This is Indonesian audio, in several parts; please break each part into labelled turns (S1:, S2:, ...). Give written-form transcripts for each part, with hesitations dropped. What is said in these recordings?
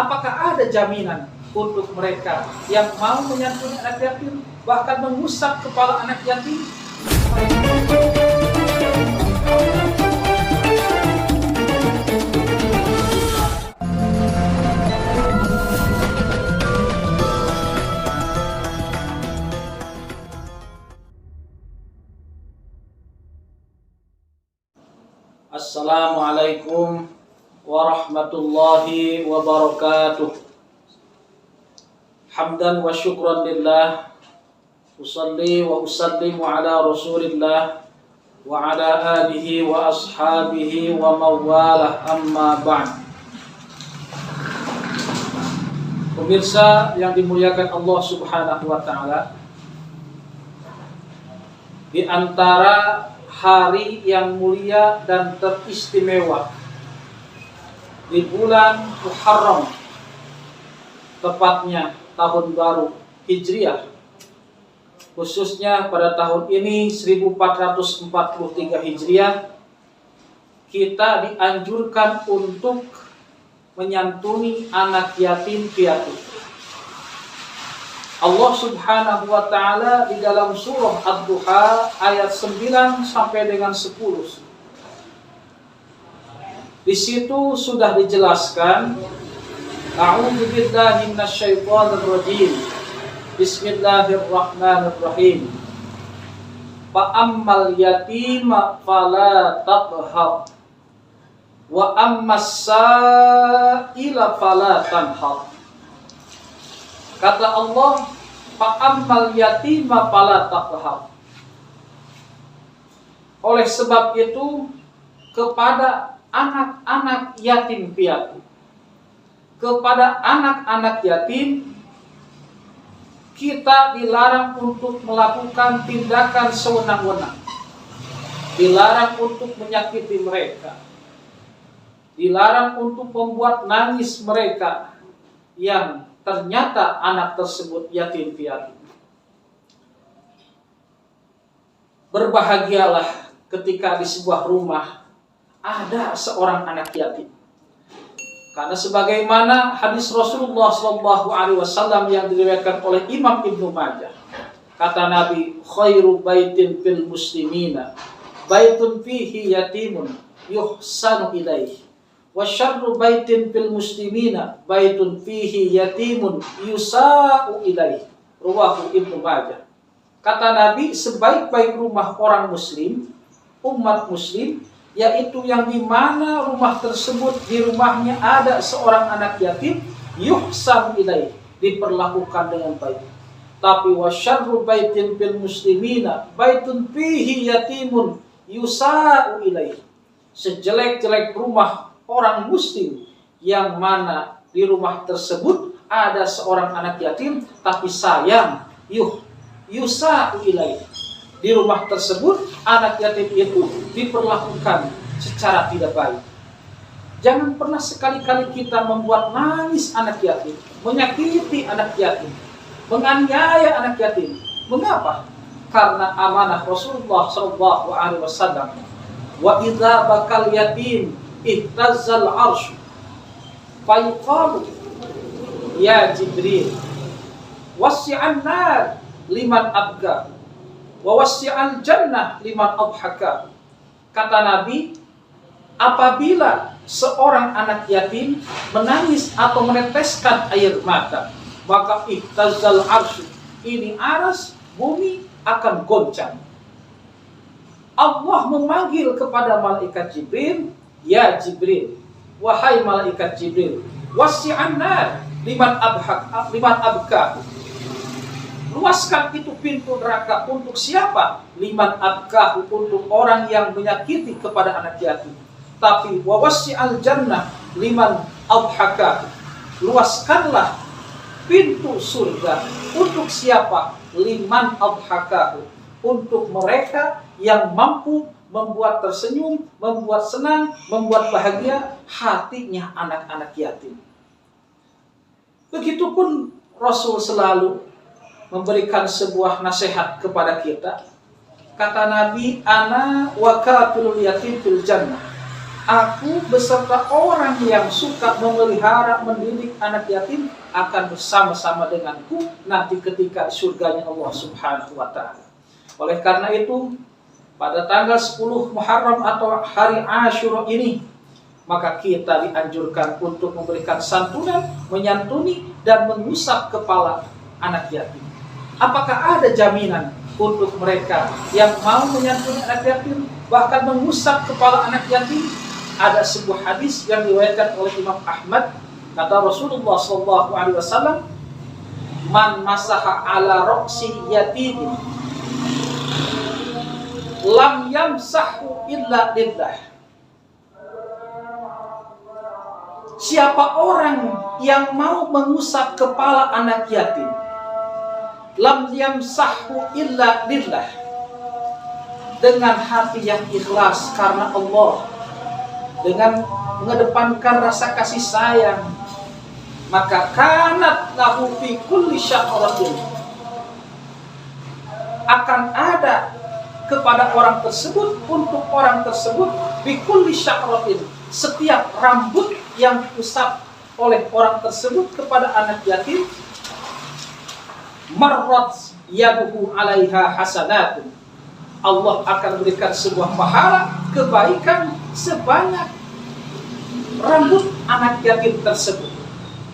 S1: Apakah ada jaminan untuk mereka yang mau menyantuni anak yatim, bahkan mengusap kepala anak yatim? Assalamualaikum warahmatullahi wabarakatuh. Hamdan wa syukran lillah, usalli wa usallimu ala rasulillah wa ala alihi wa ashabihi wa mawalah, amma ba'd. Pemirsa yang dimuliakan Allah subhanahu wa ta'ala, di antara hari yang mulia dan teristimewa di bulan Muharram, tepatnya tahun baru Hijriah, khususnya pada tahun ini 1443 Hijriah, kita dianjurkan untuk menyantuni anak yatim piatu. Allah subhanahu wa ta'ala di dalam surah Ad-Duha ayat 9 sampai dengan 10. Di situ sudah dijelaskan, A'udzu billahi minasyaitonir rajim. Bismillahirrahmanirrahim. Fa ammal yatima fala taqhar wa ammas sa'ila fala tanhar. Kata Allah, fa'ammal yatima fala taqhar. Oleh sebab itu, kepada anak-anak yatim piatu, kepada anak-anak yatim, kita dilarang untuk melakukan tindakan sewenang-wenang, dilarang untuk menyakiti mereka, dilarang untuk membuat nangis mereka yang ternyata anak tersebut yatim piatu. Berbahagialah ketika di sebuah rumah ada seorang anak yatim. Karena sebagaimana hadis Rasulullah SAW yang diriwayatkan oleh Imam Ibnu Majah, kata Nabi, khairu baitin fil muslimina baitun fihi yatimun yuhsanu ilaihi, wa syarru baitin fil muslimina baitun fihi yatimun yusa'u ilaihi, rawahu Ibnu Majah. Kata Nabi, sebaik-baik rumah orang muslim, umat muslim, yaitu yang di mana rumah tersebut, di rumahnya ada seorang anak yatim, yuhsan ilaihi, diperlakukan dengan baik. Tapi wa syarru baitin fil muslimina baitun fihi yatimun yusa'u ilaihi, sejelek-jelek rumah orang muslim yang mana di rumah tersebut ada seorang anak yatim, tapi sayang, yusa'u ilaihi, di rumah tersebut anak yatim itu diperlakukan secara tidak baik. Jangan pernah sekali-kali kita membuat nangis anak yatim, menyakiti anak yatim, menganiaya anak yatim. Mengapa? Karena amanah Rasulullah SAW. Wa idza bakal yatim ihtazzal arsy fayuqalu ya Jibril wasi'an nar liman abga wa wasi'al jannah liman adhaka. Kata Nabi, apabila seorang anak yatim menangis atau meneteskan air mata, maka ihtazzal arsy, ini aras bumi akan goncang. Allah memanggil kepada malaikat Jibril, ya Jibril, wahai malaikat Jibril, wasi'an nar liman abka, luaskan itu pintu neraka untuk siapa? Liman abka, untuk orang yang menyakiti kepada anak yatim. Tapi wa wasi'al jannah liman adhaka, luaskanlah pintu surga untuk siapa? Liman adhaka, untuk mereka yang mampu membuat tersenyum, membuat senang, membuat bahagia hatinya anak-anak yatim. Begitupun Rasul selalu memberikan sebuah nasihat kepada kita. Kata Nabi, ana wakatul yatim fil jannah. aku beserta orang yang suka memelihara, mendidik anak yatim akan bersama-sama denganku nanti ketika surganya Allah Subhanahu wa ta'ala. Oleh karena itu, pada tanggal 10 Muharram atau hari Asyura ini, maka kita dianjurkan untuk memberikan santunan, menyantuni, dan mengusap kepala anak yatim. Apakah ada jaminan untuk mereka yang mau menyantuni anak yatim, bahkan mengusap kepala anak yatim? Ada sebuah hadis yang diriwayatkan oleh Imam Ahmad, kata Rasulullah SAW, man masaha ala roksi yatimin lam yamsahu illa lillah. Siapa orang yang mau mengusap kepala anak yatim, lam yamsahu illa lillah, dengan hati yang ikhlas karena Allah, dengan mengedepankan rasa kasih sayang, maka kanat lahu fi kulli syahratin, akan ada kepada orang tersebut, untuk orang tersebut, fi kulli syahratin, setiap rambut yang diusap oleh orang tersebut kepada anak yatim, marrat yaduhu alaiha hasanatun, Allah akan berikan sebuah pahala kebaikan sebanyak rambut anak yatim tersebut.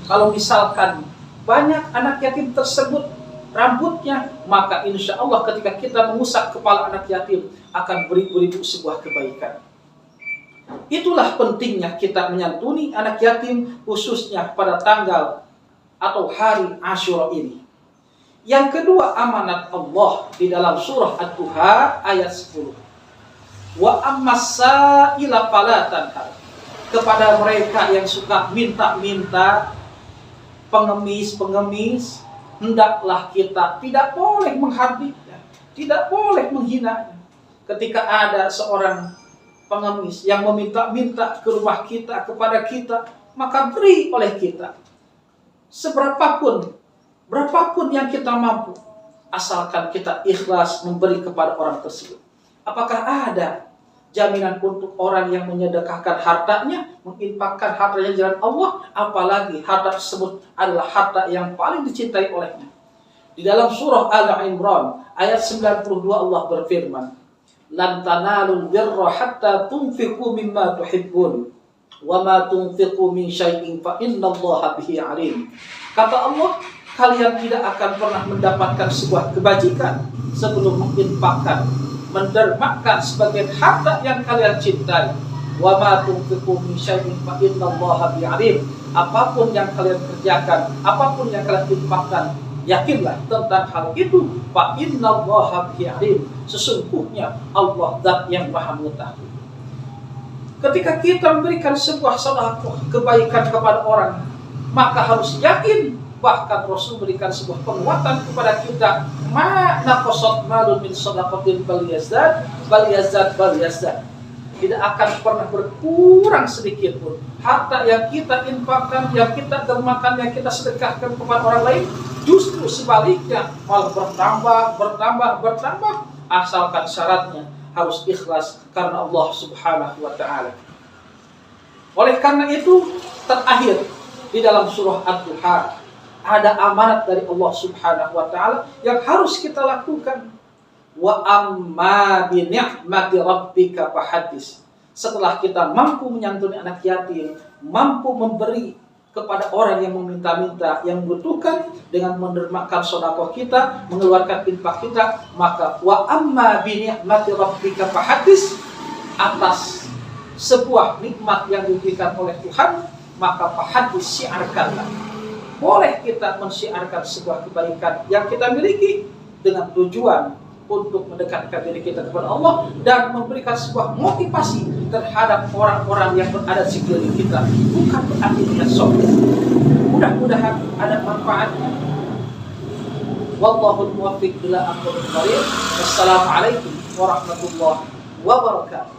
S1: Kalau misalkan banyak anak yatim tersebut rambutnya, maka insya Allah ketika kita mengusap kepala anak yatim akan beribu-ribu sebuah kebaikan. Itulah pentingnya kita menyantuni anak yatim, khususnya pada tanggal atau hari Asyura ini. Yang kedua, amanat Allah di dalam surah Ad-Duha ayat 10. Wa ammas-sa'ila fala tanhar. Kepada mereka yang suka minta-minta, pengemis-pengemis, hendaklah kita tidak boleh menghardiknya, tidak boleh menghinanya. Ketika ada seorang pengemis yang meminta-minta ke rumah kita, kepada kita, maka beri oleh kita. Berapapun yang kita mampu, asalkan kita ikhlas memberi kepada orang tersebut. Apakah ada jaminan untuk orang yang menyedekahkan hartanya, menginfakkan hartanya di jalan Allah, apalagi harta tersebut adalah harta yang paling dicintai olehnya? Di dalam surah Al-Imran ayat 92 Allah berfirman, lan tanalul birra hatta tunfiqu mimma tuhibbun wa ma tunfiqu min syai'in fa innallaha bihi alim. Kata Allah, kalian tidak akan pernah mendapatkan sebuah kebajikan sebelum menginfakkan, mendermakan sebagian harta yang kalian cintai. Wa ma tunfiqu min syai'in fa innallaha bihi alim. Apapun yang kalian kerjakan, apapun yang kalian infakkan, yakinlah tentang hal itu. Fa innallaha bihi alim. Sesungguhnya Allah Zat yang Maha Mengetahui. Ketika kita memberikan sebuah sedekah kebaikan kepada orang, maka harus yakin. Bahkan Rasul berikan sebuah penguatan kepada kita, ma naqasat malun min shadaqatin bal yazdad. Tidak akan pernah berkurang sedikit pun harta yang kita infakkan, yang kita dermakan, yang kita sedekahkan kepada orang lain. Justru sebaliknya malah bertambah, asalkan syaratnya harus ikhlas karena Allah Subhanahu wa ta'ala. Oleh karena itu, terakhir di dalam surah Ad-Duha ada amanat dari Allah Subhanahu wa ta'ala yang harus kita lakukan. Wa amma bi ni'mati rabbika fahaddits. Setelah kita mampu menyantuni anak yatim, mampu memberi kepada orang yang meminta-minta, yang membutuhkan, dengan mendermakan sedekah kita, mengeluarkan infak kita, maka wa amma bi ni'mati rabbika fahaddits, atas sebuah nikmat yang diberikan oleh Tuhan, maka fahaddits, syiarkanlah. Boleh kita mensyiarkan sebuah kebaikan yang kita miliki dengan tujuan untuk mendekatkan diri kita kepada Allah dan memberikan sebuah motivasi terhadap orang-orang yang berada di sekeliling kita. Bukan berarti kita sombong. Mudah-mudahan ada manfaatnya. Wallahul muwaffiq ila aqwamit thoriq. Wassalamualaikum warahmatullahi wabarakatuh.